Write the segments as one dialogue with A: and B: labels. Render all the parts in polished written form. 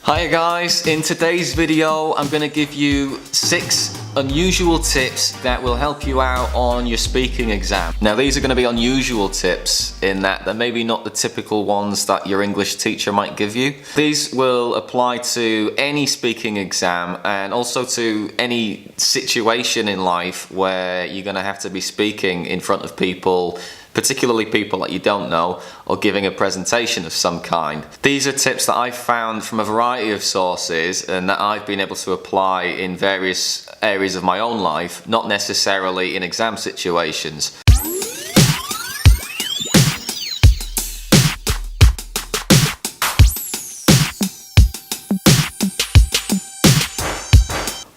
A: Hi guys, in today's video I'm going to give you 6 unusual tips that will help you out on your speaking exam. Now these are going to be unusual tips in that they're maybe not the typical ones that your English teacher might give you. These will apply to any speaking exam and also to any situation in life where you're going to have to be speaking in front of people, particularly people that you don't know, or giving a presentation of some kind. These are tips that I've found from a variety of sources and that I've been able to apply in various areas of my own life, not necessarily in exam situations.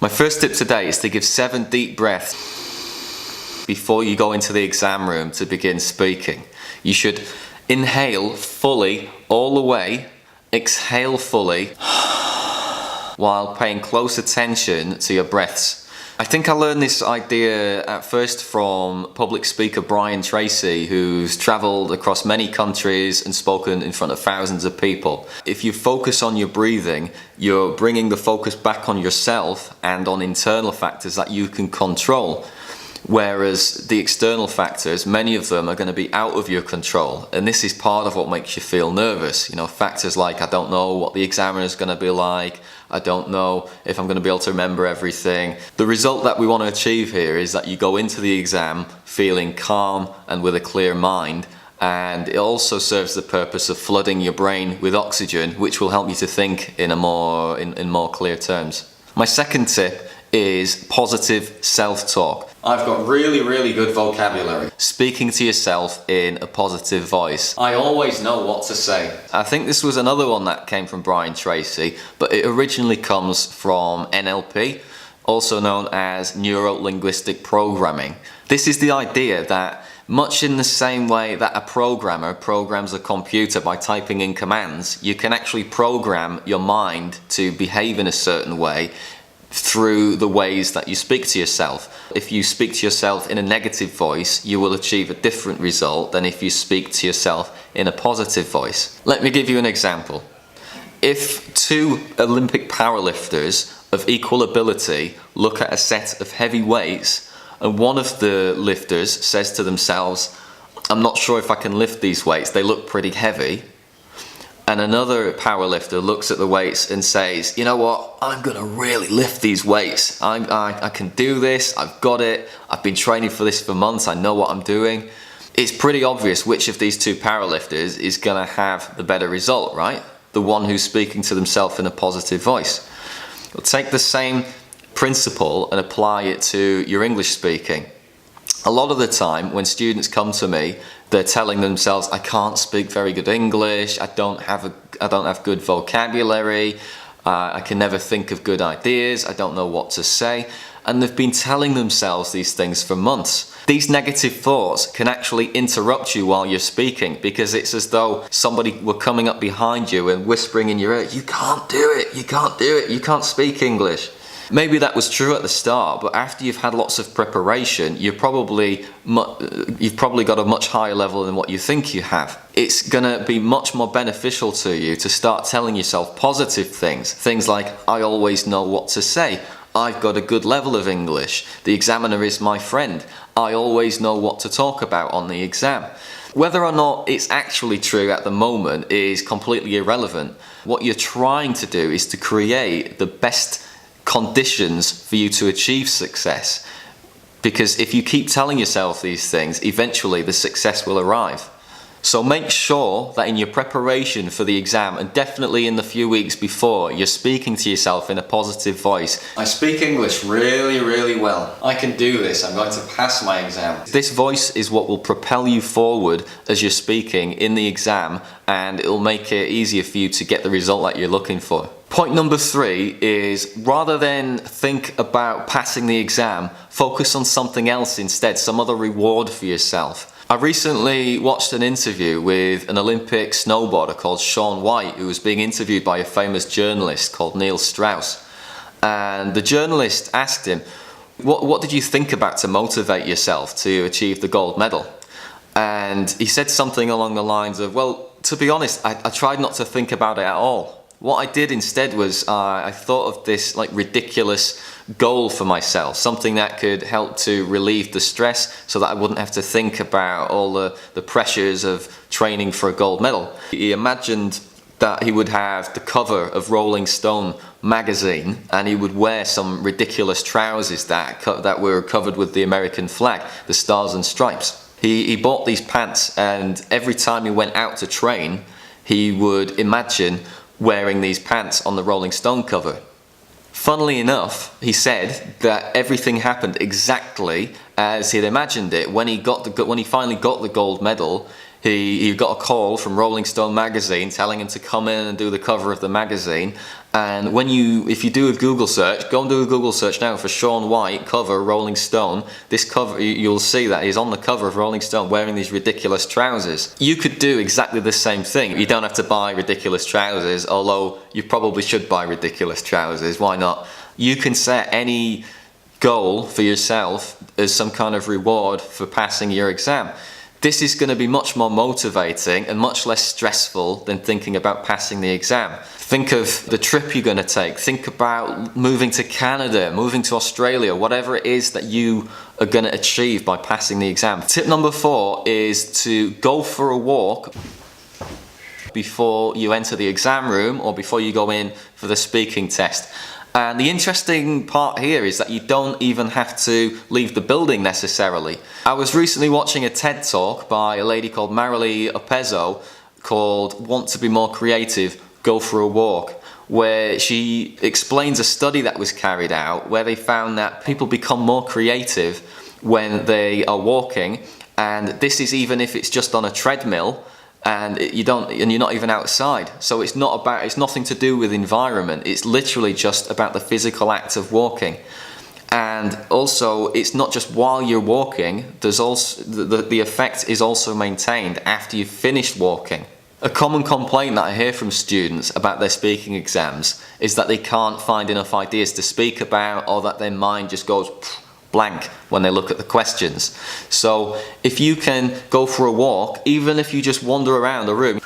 A: My first tip today is to give 7 deep breaths before you go into the exam room to begin speaking. You should inhale fully all the way, exhale fully, while paying close attention to your breaths. I think I learned this idea at first from public speaker Tracy, who's travelled across many countries and spoken in front of thousands of people. If you focus on your breathing, you're bringing the focus back on yourself and on internal factors that you can control. Whereas the external factors, many of them are going to be out of your control, and this is part of what makes you feel nervous. You know, factors like, I don't know what the examiner is going to be like, I don't know if I'm going to be able to remember everything. The result that we want to achieve here is that you go into the exam feeling calm and with a clear mind, and it also serves the purpose of flooding your brain with oxygen, which will help you to think in more clear terms. My second tip is positive self-talk. I've got really good vocabulary. Speaking to yourself in a positive voice. I always know what to say. I think this was another one that came from Tracy, but it originally comes from NLP, also known as neuro-linguistic programming. This is the idea that much in the same way that a programmer programs a computer by typing in commands, you can actually program your mind to behave in a certain way through the ways that you speak to yourself. If you speak to yourself in a negative voice, you will achieve a different result than if you speak to yourself in a positive voice. Let me give you an example. If 2 Olympic powerlifters of equal ability look at a set of heavy weights and one of the lifters says to themselves, I'm not sure if I can lift these weights, they look pretty heavy, and another powerlifter looks at the weights and says, you know what, I'm gonna really lift these weights. I can do this, I've got it, I've been training for this for months, I know what I'm doing. It's pretty obvious which of these 2 powerlifters is gonna have the better result, right? The one who's speaking to themselves in a positive voice. We'll take the same principle and apply it to your English speaking. A lot of the time when students come to me, they're telling themselves, I can't speak very good English, I don't have good vocabulary, I can never think of good ideas, I don't know what to say. And they've been telling themselves these things for months. These negative thoughts can actually interrupt you while you're speaking, because it's as though somebody were coming up behind you and whispering in your ear, you can't do it, you can't do it, you can't speak English. Maybe that was true at the start, but after you've had lots of preparation, you've probably got a much higher level than what you think you have. It's going to be much more beneficial to you to start telling yourself positive things. Things like, I always know what to say. I've got a good level of English. The examiner is my friend. I always know what to talk about on the exam. Whether or not it's actually true at the moment is completely irrelevant. What you're trying to do is to create the best conditions for you to achieve success, because if you keep telling yourself these things, eventually the success will arrive. So make sure that in your preparation for the exam, and definitely in the few weeks before, you're speaking to yourself in a positive voice. I speak English really well. I can do this. I'm going to pass my exam. This voice is what will propel you forward as you're speaking in the exam, and it will make it easier for you to get the result that you're looking for. Point number 3 is, rather than think about passing the exam, focus on something else instead, some other reward for yourself. I recently watched an interview with an Olympic snowboarder called Shaun, who was being interviewed by a famous journalist called Strauss. And the journalist asked him, what did you think about to motivate yourself to achieve the gold medal? And he said something along the lines of, well, to be honest, I tried not to think about it at all. What I did instead was I thought of this like ridiculous goal for myself, something that could help to relieve the stress so that I wouldn't have to think about all the pressures of training for a gold medal. He imagined that he would have the cover of Rolling Stone magazine and he would wear some ridiculous trousers that were covered with the American flag, the stars and stripes. He bought these pants, and every time he went out to train, he would imagine wearing these pants on the Rolling Stone cover. Funnily enough, he said that everything happened exactly as he'd imagined it. When he finally got the gold medal, he got a call from Rolling Stone magazine telling him to come in and do the cover of the magazine. And if you do a Google search, go and do a Google search now for Shaun White cover Rolling Stone. This cover, you'll see that he's on the cover of Rolling Stone wearing these ridiculous trousers. You could do exactly the same thing. You don't have to buy ridiculous trousers, although you probably should buy ridiculous trousers. Why not? You can set any goal for yourself as some kind of reward for passing your exam. This is going to be much more motivating and much less stressful than thinking about passing the exam. Think of the trip you're going to take. Think about moving to Canada, moving to Australia, whatever it is that you are going to achieve by passing the exam. Tip number 4 is to go for a walk before you enter the exam room or before you go in for the speaking test. And the interesting part here is that you don't even have to leave the building necessarily. I was recently watching a TED talk by a lady called Marily Oppezzo called Want to Be More Creative, Go for a Walk, where she explains a study that was carried out where they found that people become more creative when they are walking, and this is even if it's just on a treadmill and you're not even outside. So it's nothing to do with environment. It's literally just about the physical act of walking. And also, it's not just while you're walking. There's also the effect is also maintained after you've finished walking. A common complaint that I hear from students about their speaking exams is that they can't find enough ideas to speak about, or that their mind just goes blank when they look at the questions. So if you can go for a walk, even if you just wander around a room,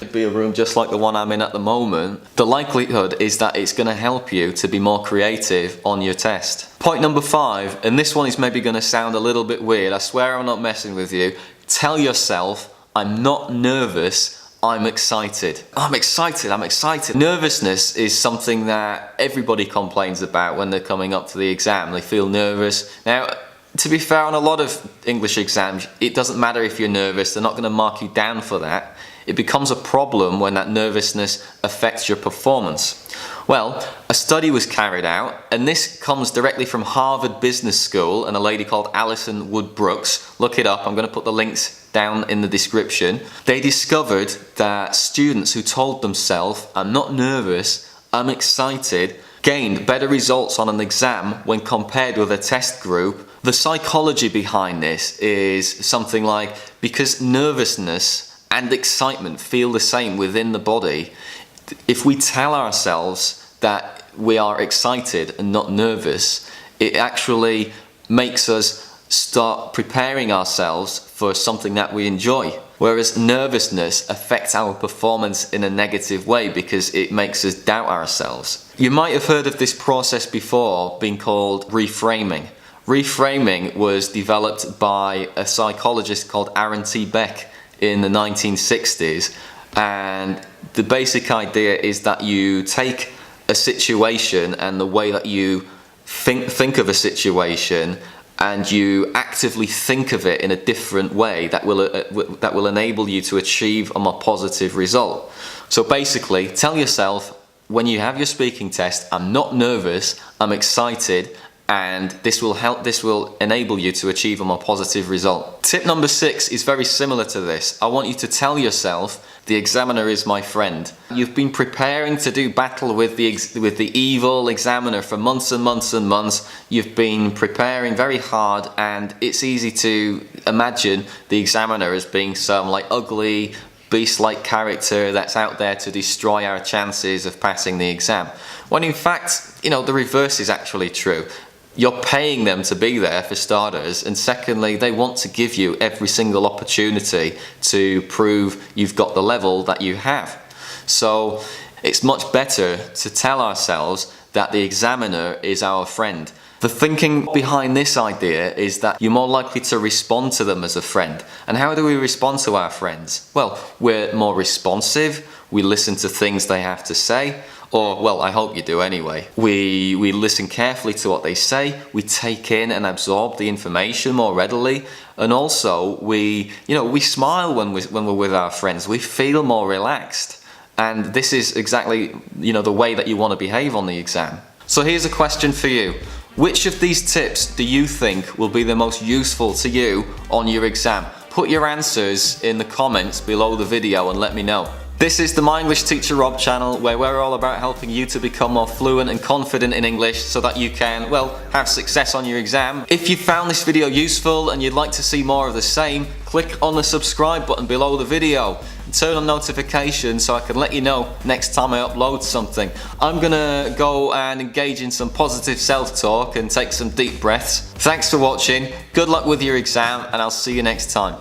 A: it'd be a room just like the one I'm in at the moment, the likelihood is that it's going to help you to be more creative on your test. Point number 5, and this one is maybe going to sound a little bit weird, I swear I'm not messing with you. Tell yourself, I'm not nervous, I'm excited. I'm excited, I'm excited. Nervousness is something that everybody complains about when they're coming up to the exam. They feel nervous. Now, to be fair, on a lot of English exams, it doesn't matter if you're nervous, they're not going to mark you down for that. It becomes a problem when that nervousness affects your performance. Well, a study was carried out, and this comes directly from Harvard Business School and a lady called Alison Wood-Brooks. Look it up, I'm going to put the links down in the description. They discovered that students who told themselves, I'm not nervous, I'm excited, gained better results on an exam when compared with a test group. The psychology behind this is something like, because nervousness and excitement feel the same within the body, if we tell ourselves that we are excited and not nervous, it actually makes us start preparing ourselves for something that we enjoy. Whereas nervousness affects our performance in a negative way because it makes us doubt ourselves. You might have heard of this process before being called reframing. Reframing was developed by a psychologist called Aaron T. Beck in the 1960s, and the basic idea is that you take a situation and the way that you think of a situation, and you actively think of it in a different way that will enable you to achieve a more positive result. So basically, tell yourself when you have your speaking test, I'm not nervous, I'm excited, and this will enable you to achieve a more positive result. Tip number 6 is very similar to this. I want you to tell yourself, the examiner is my friend. You've been preparing to do battle with the evil examiner for months and months and months. You've been preparing very hard, and it's easy to imagine the examiner as being some like ugly, beast-like character that's out there to destroy our chances of passing the exam. When in fact, the reverse is actually true. You're paying them to be there, for starters, and secondly, they want to give you every single opportunity to prove you've got the level that you have. So It's much better to tell ourselves that the examiner is our friend. The thinking behind this idea is that you're more likely to respond to them as a friend. And how do we respond to our friends? Well, we're more responsive, we listen to things they have to say, or, well, I hope you do anyway. We listen carefully to what they say, we take in and absorb the information more readily, and also we smile when we're with our friends, we feel more relaxed. And this is exactly, the way that you want to behave on the exam. So here's a question for you. Which of these tips do you think will be the most useful to you on your exam? Put your answers in the comments below the video and let me know. This is the My English Teacher Rob channel, where we're all about helping you to become more fluent and confident in English so that you can, well, have success on your exam. If you found this video useful and you'd like to see more of the same, click on the subscribe button below the video and turn on notifications so I can let you know next time I upload something. I'm gonna go and engage in some positive self-talk and take some deep breaths. Thanks for watching, good luck with your exam, and I'll see you next time.